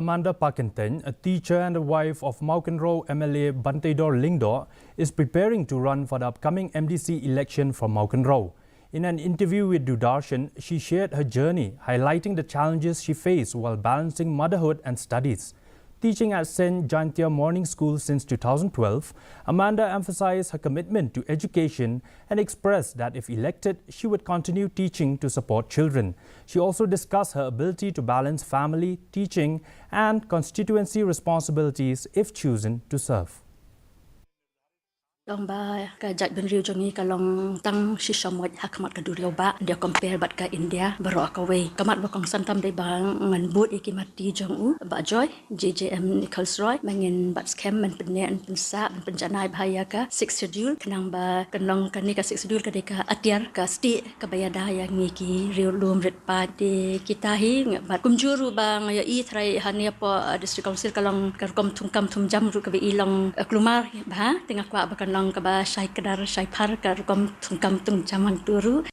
Amanda Pakyntein, a teacher and a wife of Mawkynrew MLA Banteidor Lingdor, is preparing to run for the upcoming MDC election for Mawkynrew. In an interview with Dudarshan, she shared her journey, highlighting the challenges she faced while balancing motherhood and studies. Teaching at St. Jantia Morning School since 2012, Amanda emphasized her commitment to education and expressed that if elected, she would continue teaching to support children. She also discussed her ability to balance family, teaching, and constituency responsibilities if chosen to serve. Long ba ka jat ben riu jongi ka long tang si somot hakmat ka duriau ba dia compare bat ka India baro ka we kamat ba kong santam dei bang ngan but iki mati jong u ba joy JJM Nichols Roy mangin bat scam man penne an pensa penjanai bahaya ka 6 schedule kenang ba kenong ka ni ka 6 schedule ka deka atiar ka sti ka bayada yang ngiki riu lum ret pa de kita hi bat kumjuru bang ya i thrai hania po district council kalong karkom thungkam thumjam ru ka be ilong klumar ba tengah kwa ba kanong ka ba syai kedar syai par ka kom thungkam tung jamang turu